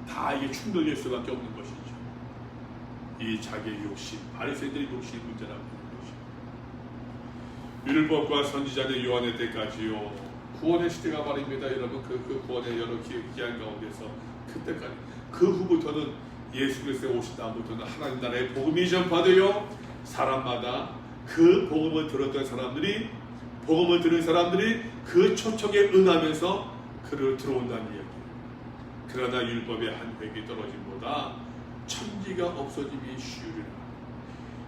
다 이게 충돌될 수밖에 없는 것이죠. 이 자기의 욕심, 바리새인들의 욕심이 문제라고 하는 것이죠. 율법과 선지자들 요한의 때까지요. 구원의 시대가 말입니다. 여러분 그 구원의 여러 기한 가운데서 그때까지 그 후부터는 예수 그리스도의 오신 다음부터는 하나님 나라의 복음이 전파되어 사람마다 그 복음을 들었던 사람들이 복음을 들은 사람들이 그 초청에 응하면서 그를 들어온다는 이야기. 그러나 율법의 한 획이 떨어짐보다 천지가 없어짐이 쉬우리라.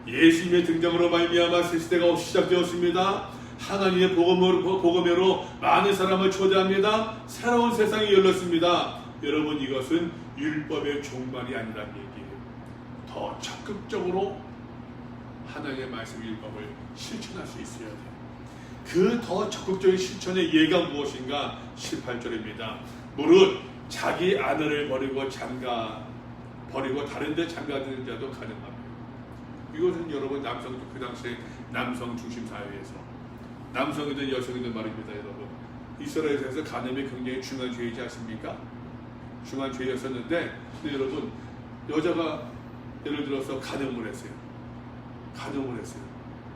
예수님의 등장으로 말미암아 새 시대가 시작되었습니다. 하나님의 복음으로 많은 사람을 초대합니다. 새로운 세상이 열렸습니다. 여러분 이것은 율법의 종말이 아니라는 얘기예요. 더 적극적으로 하나님의 말씀 율법을 실천할 수 있어야 돼요. 그 더 적극적인 실천의 예가 무엇인가? 18절입니다. 무릇 자기 아내를 버리고 다른 데 장가드는 자도 가능합니다. 이것은 여러분 그 당시에 남성 중심 사회에서 남성이든 여성이든 말입니다. 여러분 이스라엘에서 간음이 굉장히 중요한 죄이지 않습니까? 중요한 죄였었는데 근데 여러분 여자가 예를 들어서 간음을 했어요.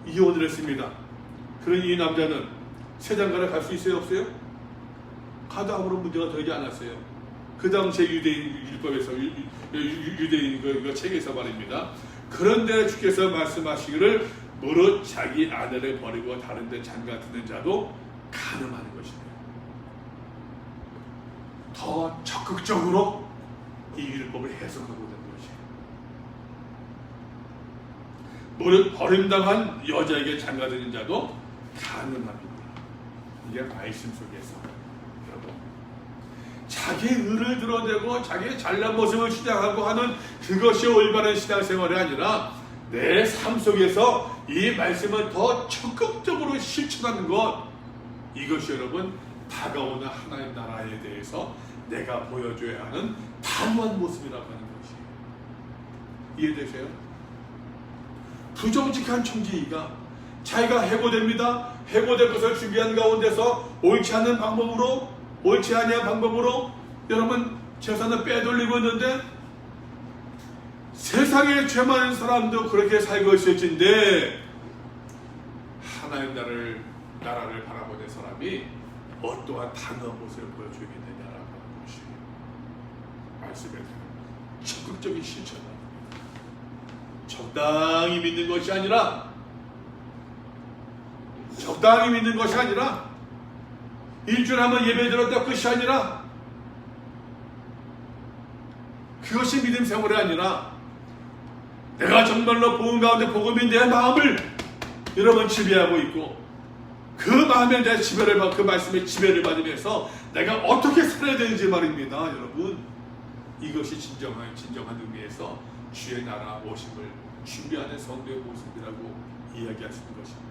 이혼을 했습니다. 그러니 이 남자는 세장가를 갈 수 있어요? 없어요? 가도 아무런 문제가 되지 않았어요. 그 당시에 유대인 율법에서 유대인 그 책에서 말입니다. 그런데 주께서 말씀하시기를 무릇 자기 아내를 버리고 다른 데 장가드는 자도 간음하는 것이네요. 더 적극적으로 이 율법을 해석하고 있는 것이에요. 무릇 버림당한 여자에게 장가드는 자도 간음합니다. 이게 말씀 속에서 여러분 자기의 의를 드러내고 자기의 잘난 모습을 주장하고 하는 그것이 올바른 신앙생활이 아니라 내 삶 속에서 이 말씀을 더 적극적으로 실천하는 것, 이것이 여러분 다가오는 하나님 나라에 대해서 내가 보여줘야 하는 단호한 모습이라고 하는 것이. 이해되세요? 부정직한 청지기가 자기가 해고됩니다. 해고될 것을 준비한 가운데서 옳지 않은 방법으로, 옳지 아니한 방법으로 여러분 재산을 빼돌리고 있는데, 세상에 죄 많은 사람도 그렇게 살고 있을진데 하나님 나라를 바라보는 사람이 어떠한 단호한 모습을 보여주겠느냐라고 하는 것이 말씀에 적극적인 실천입니다. 적당히 믿는 것이 아니라, 적당히 믿는 것이 아니라, 일주일에 한번 예배 드렸다 끝이 아니라, 그것이 믿음 생활이 아니라, 내가 정말로 복음 가운데 복음이 내 마음을 여러분 지배하고 있고, 그 마음에 내 지배를 받고 그 말씀의 지배를 받으면서 내가 어떻게 살아야 되는지 말입니다. 여러분, 이것이 진정한 의미에서 주의 나라 오심을 준비하는 성도의 모습이라고 이야기할 수 있는 것입니다.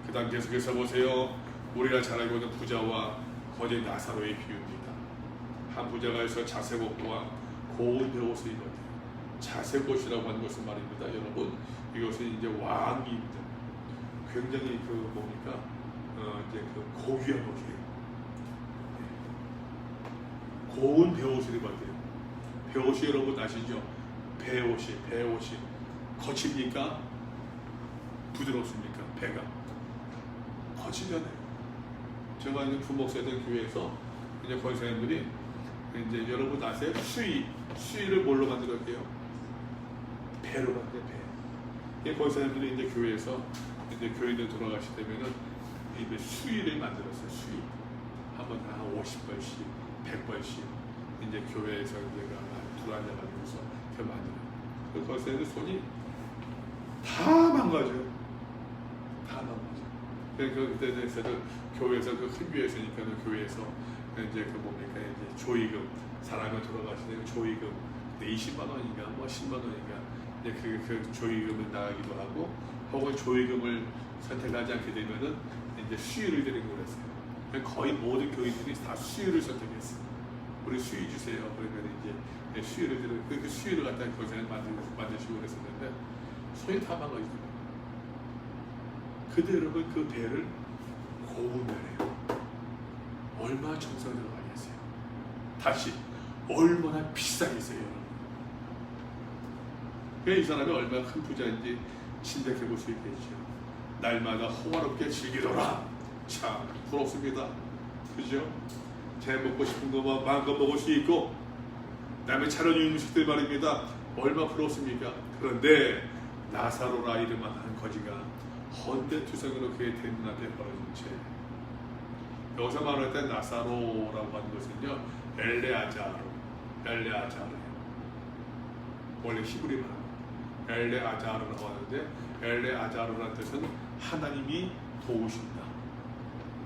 그 다음 계속해서 보세요. 우리가 잘 알고 있는 부자와 거제 나사로의 비유입니다. 한 부자가 있어 자색옷과 고운 베옷을 입었대요. 자색옷이라고 하는 것은 말입니다. 여러분, 이것은 이제 왕이 입는 굉장히 이제 고귀한 옷이에요. 고운 베옷을 입었대요. 베옷이 여러분 아시죠? 배옷이 거칩니까? 부드럽습니까? 배가 거치잖아요. 제가 이제 부목사였던 교회에서 이제 권사님들이 이제 여러분 아세요? 수의를 뭘로 만들었대요? 배로 만든 배. 권사님들이 이제 교회에서 이제 교인들 돌아가시 되면은 이제 수의를 만들었어요. 수의. 한번 한 50번씩, 100번씩 이제 교회에서 이제 둘러앉아가지고서 그 만들어요. 그 권사님들 손이 다 망가져요. 다 망가져. 그때에서도 교회에서 그 큰 교회에서니까 교회에서 이제 이제 조의금, 사람이 돌아가시면 조의금 20만 원인가 뭐 10만 원인가 이제 그 조의금을 나가기도 하고, 혹은 조의금을 선택하지 않게 되면은 이제 수의를 드리는 거랬어요. 거의 모든 교인들이 다 수의를 선택했어요. 우리 수의 주세요. 그러면 이제 수의를 드리고, 그 수의를 갖다 거기서 만드시고 그랬었는데 손이 다 망가지더라고요. 그때 여러분 그 배를 고운 배래요. 얼마나 정성이 들어가겠어요. 다시 얼마나 비싸겠어요, 여러분. 이 사람이 얼마나 큰 부자인지 짐작해 볼 수 있겠죠. 날마다 호화롭게 즐기더라. 참 부럽습니다. 그죠? 제 먹고 싶은 것만 마음껏 먹을 수 있고, 남의 차려준 음식들 말입니다. 얼마나 부럽습니까? 그런데 나사로라 이름만 한 거지가 헌데투성으로 그의 대문 앞에 벌어진 채. 여기서 말할 때 나사로라고 하는 것은요, 엘레아자르예요. 원래 히브리 말 엘레아자르라고 하는데, 엘레아자르라는 뜻은 하나님이 도우신다,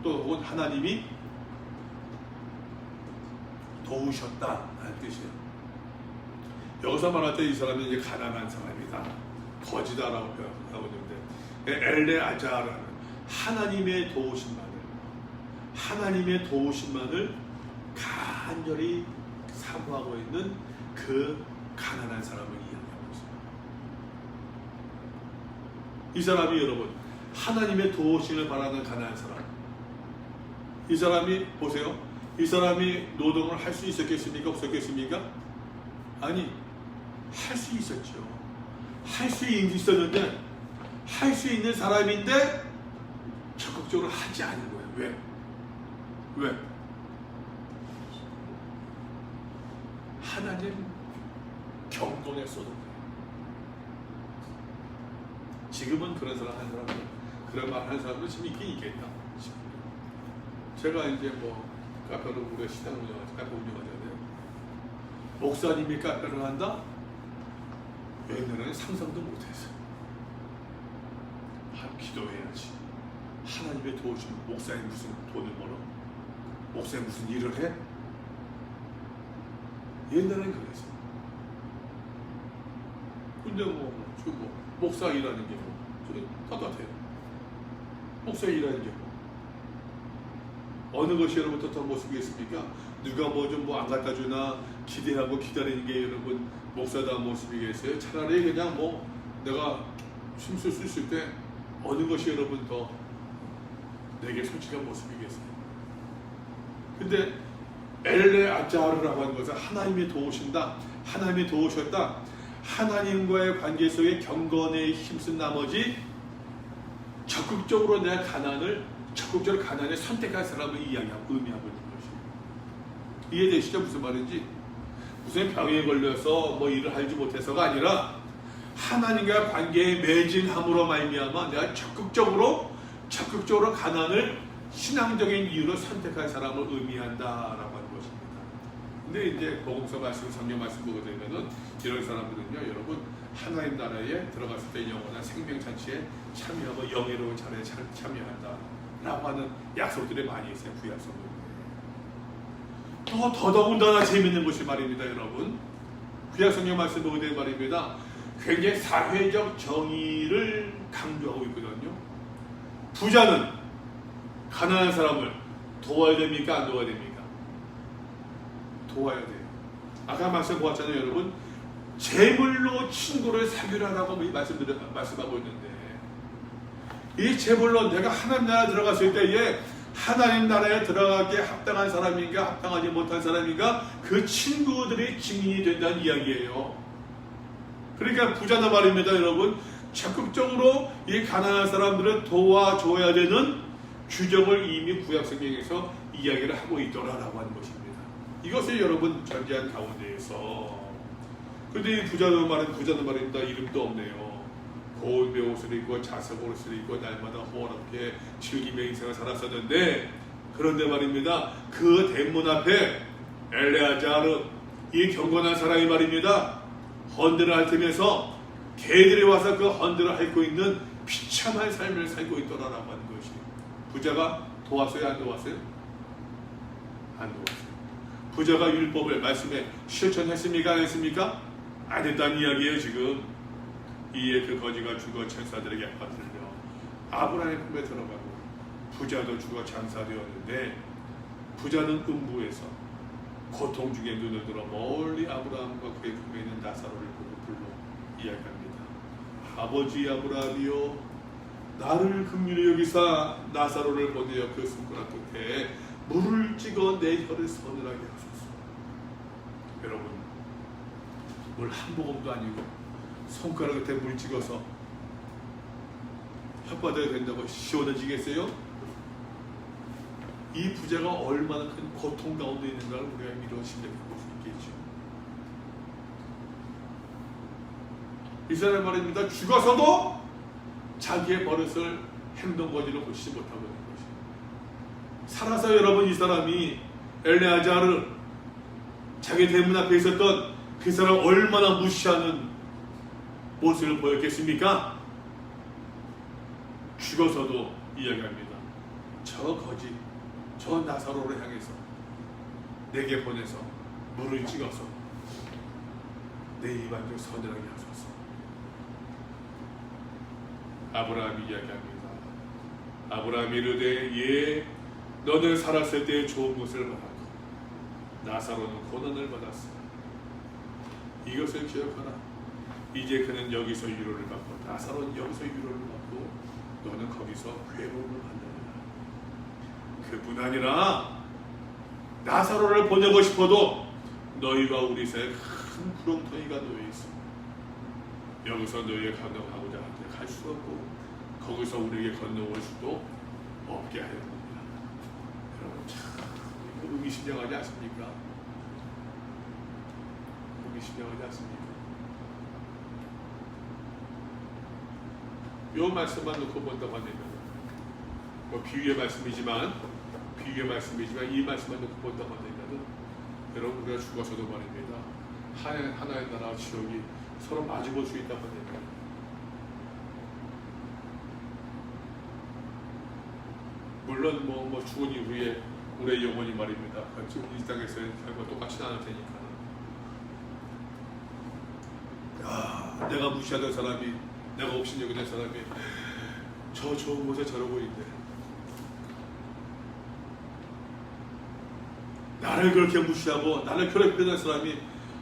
또 혹은 하나님이 도우셨다 하는 뜻이에요. 여기서 말할 때 이 사람은 이제 가난한 사람이다, 거지다라고 표현하고 있는데, 엘레아자르는 하나님의 도우심만을 간절히 사모하고 있는 그 가난한 사람을 이야기하고 있습니다. 이 사람이 여러분 하나님의 도우심을 바라는 가난한 사람, 이 사람이 보세요. 이 사람이 노동을 할 수 있었겠습니까? 없었겠습니까? 아니, 할 수 있었죠. 할 수 있었는데, 할 수 있는 사람인데 적극적으로 하지 않은 거예요. 왜? 하나님 경건에 쏟은 거예요. 지금은 그런 말 하는 사람도 지금 있긴 있겠다. 제가 이제 카페를 우리가 식당을 카페 운영하잖아요. 목사님이 카페를 한다? 옛날에는 상상도 못했어요. 기도해야지. 하나님의 도우심, 목사님 무슨 돈을 벌어? 목사님 무슨 일을 해? 옛날에는 그랬어요. 근데 목사 일하는 게 똑같아요. 목사 일하는 게 어느 것이 여러분 더 모습이겠습니까? 누가 뭐 좀 뭐 안 갖다 주나 기대하고 기다리는 게 여러분 목사다운 모습이겠어요? 차라리 그냥 뭐 내가 힘쓸 수 있을 때 어느 것이 여러분 더 내게 솔직한 모습이겠어요? 근데 엘레아자르라고 하는 것은 하나님이 도우신다, 하나님이 도우셨다, 하나님과의 관계 속에 경건에 힘쓴 나머지 적극적으로 내가 적극적으로 가난을 선택할 사람을 의미하고 있는 것이에요. 이해되시죠? 무슨 말인지? 무슨 병에 걸려서 뭐 일을 하지 못해서가 아니라 하나님과 관계에 매진함으로 말미암아 내가 적극적으로 가난을 신앙적인 이유로 선택할 사람을 의미한다라고 하는 것입니다. 근데 이제 복음서 말씀, 성경 말씀 보게 되면은 이런 사람들은요, 여러분 하나님 나라에 들어갔을 때 영원한 생명잔치에 참여하고 영예로운 자리에 참여한다라고 하는 약속들이 많이 있어요. 구약성경에. 더더군다나 재밌는 것이 말입니다, 여러분. 구약성경 말씀 보게 되는 말입니다. 굉장히 사회적 정의를 강조하고 있거든요. 부자는 가난한 사람을 도와야 됩니까? 안 도와야 됩니까? 도와야 돼요. 아까 말씀 보았잖아요, 여러분. 재물로 친구를 사귀라라고 말씀하고 있는데, 이 재물로 내가 하나님 나라에 들어갔을 때에 하나님 나라에 들어가기에 합당한 사람인가 합당하지 못한 사람인가 그 친구들이 증인이 된다는 이야기예요. 그러니까 부자나 말입니다, 여러분. 적극적으로 이 가난한 사람들을 도와줘야 되는 규정을 이미 구약성경에서 이야기를 하고 있더라라고 하는 것입니다. 이것을 여러분 전제한 가운데에서, 근데 이 부자는 말입니다. 이름도 없네요. 고운 옷을 입고 자석 옷을 입고 날마다 호원없게 즐기며 인생을 살았었는데, 그런데 말입니다, 그 대문 앞에 엘레아자르, 이 경건한 사람이 말입니다, 헌들을 핥으면서 개들이 와서 그 헌들을 핥고 있는 비참한 삶을 살고 있더라라고 하는 것이. 부자가 도왔어요? 안 도왔어요? 안 도왔어요. 부자가 율법을 말씀에 실천했습니까? 안 했습니까? 안 했다는 이야기예요. 지금 이에 그 거지가 죽어 천사들에게 받들며 아브라함의 품에 들어가고 부자도 죽어 장사되었는데, 부자는 음부에서 고통 중에 눈을 들어 멀리 아브라함과 그의 품에 있는 나사로를 보고 불러 이야기합니다. 아버지 아브라함이요, 나를 긍휼히 여기사 나사로를 보내어 그 손가락 끝에 물을 찍어 내 혀를 서늘하게 하소서. 여러분, 물 한 모금도 아니고 손가락 끝에 물 찍어서 혓바닥에 된다고 시원해지겠어요? 이 부자가 얼마나 큰 고통 가운데 있는가를 우리가 미루어 생각해 볼 수 있겠죠. 이 사람 말입니다. 죽어서도 자기의 버릇을 행동 거지를 고치지 못하고 있는 것이에요. 살아서 여러분, 이 사람이 엘레아자르, 자기 대문 앞에 있었던 그 사람 얼마나 무시하는 모습을 보였겠습니까? 죽어서도 이야기합니다. 저 거지, 저 나사로를 향해서 내게 보내서 물을 찍어서 내 입안 좀 서늘하게 하소서. 아브라함이 이야기합니다. 아브라함이 이르되 예, 너는 살았을 때 좋은 것을 받았고 나사로는 고난을 받았어. 이것을 기억하라. 이제 그는 여기서 위로를 받고 나사로는 여기서 위로를 받고 너는 거기서 괴로움을 받느니라. 그뿐 아니라 나사로를 보내고 싶어도 너희와 우리 사이에 큰 구렁텅이가 놓여 있어. 여기서 너희가 건너가고자 하는데 갈 수 없고 거기서 우리에게 건너올 수도 없게 하였느니라. 여러분, 참 의미심장하지 않습니까? 의미심장하지 않습니까? 이 말씀만 놓고 본다고 하면, 뭐 비유의 말씀이지만 이 말씀만 놓고 본다고 하면, 여러분, 우리가 죽어서도 말입니다, 하나의 나라와 지옥이 서로 마주볼 수 있다고 합니다. 물론 뭐 죽은 이후에 우리의 영혼이 말입니다, 이 땅에서의 삶과 똑같이 나눌 테니까. 내가 무시하던 사람이, 내가 업신여기던 사람이 저 좋은 곳에 저러고 있네. 나를 그렇게 무시하고 나를 괴롭히는 사람이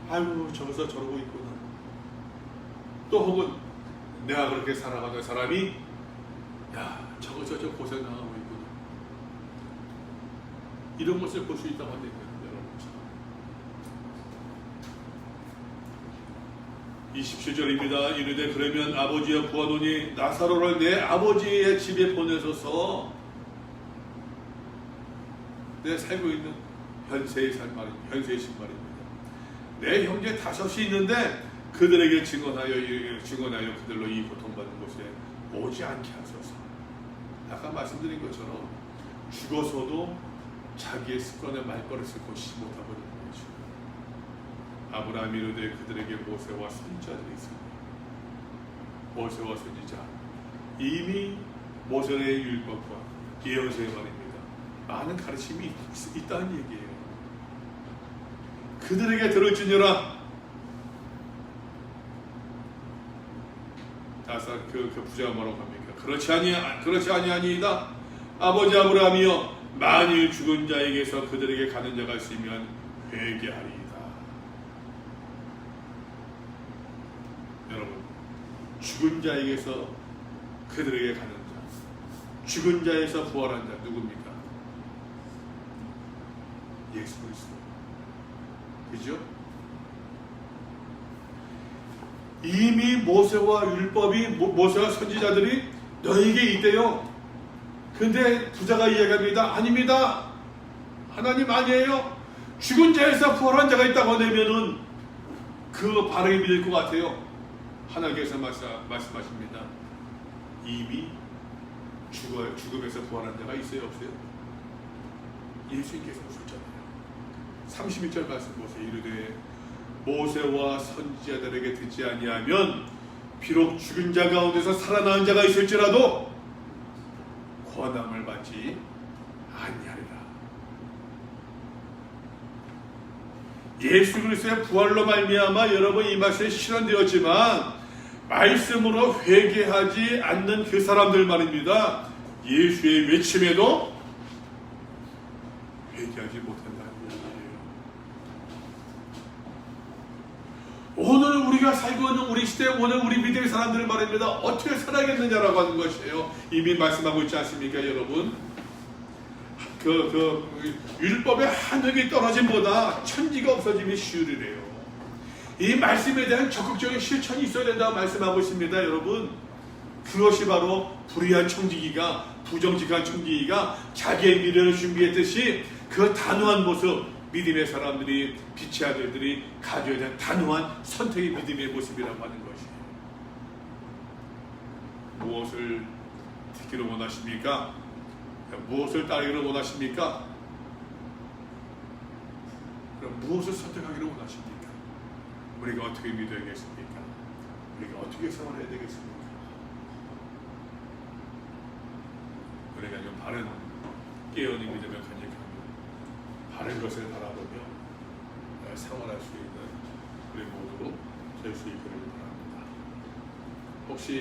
아이고 저기서 저러고 있구나. 또 혹은 내가 그렇게 살아가는 사람이 야 저거 고생당하고 있구나. 이런 것을 볼 수 있다고 합니다. 여러분. 27절입니다. 이르되 그러면 아버지여 구하노니 나사로를 내 아버지의 집에 보내소서. 내 살고 있는 현세의 말입니다. 내 형제 5이 있는데 그들에게 증언하여 그들로 이 고통받는 곳에 오지 않게 하소서. 아까 말씀드린 것처럼 죽어서도 자기의 습관의 말버릇을 고치지 못하고 있는 거죠. 아브라함이 이르되 그들에게 모세와 선지자들이 있습니다. 모세와 선지자 이미 모세의 율법과 예언서의 말입니다. 많은 가르침이 있다는 얘기예요. 그들에게 들을지니라. 나사 그 부자가 뭐라고 합니까? 그렇지 아니하니이다. 아버지 아브라함이여 만일 죽은 자에게서 그들에게 가는 자가 있으면 회개하리이다. 여러분, 죽은 자에게서 그들에게 가는 자, 죽은 자에서 부활한 자 누굽니까? 예수 그리스도. 그죠? 이미 모세와 율법이 모세와 선지자들이 너에게 있대요. 근데 부자가 이야기합니다. 아닙니다. 하나님 아니에요. 죽은 자에서 부활한 자가 있다고 하면은 그 바르게 믿을 것 같아요. 하나님께서 말씀하십니다. 이미 죽음에서 부활한 자가 있어요, 없어요? 예수님께서 오셨잖아요. 31절 말씀 보세요. 이르되 모세와 선지자들에게 듣지 아니하면 비록 죽은 자 가운데서 살아난 자가 있을지라도 권함을 받지 아니하리라. 예수 그리스도의 부활로 말미암아 여러분 이 말씀이 실현되었지만 말씀으로 회개하지 않는 그 사람들 말입니다. 예수의 외침에도 회개하지 못한다는 얘기예요. 오늘 우리가 살고 있는 우리 시대, 오늘 우리 믿음의 사람들을 말입니다. 어떻게 살아야겠느냐라고 하는 것이에요. 이미 말씀하고 있지 않습니까, 여러분? 율법의 한획이 떨어짐보다 천지가 없어짐이 쉬우리래요. 이 말씀에 대한 적극적인 실천이 있어야 된다고 말씀하고 있습니다, 여러분. 그것이 바로 불의한 청지기가, 부정직한 청지기가 자기의 미래를 준비했듯이 그 단호한 모습, 믿음의 사람들이, 빛의 아들들이 가져야 되는 단호한 선택의 믿음의 모습이라고 하는 것이에요. 무엇을 듣기를 원하십니까? 무엇을 따르기를 원하십니까? 그럼 무엇을 선택하기를 원하십니까? 우리가 어떻게 믿어야겠습니까? 우리가 어떻게 생활해야 되겠습니까? 우리가 좀 바른 깨어있는 믿음을 간직하며 바른 것을 바라보며 생활할 수 있는 우리 모두로 될 수 있기를 바랍니다. 혹시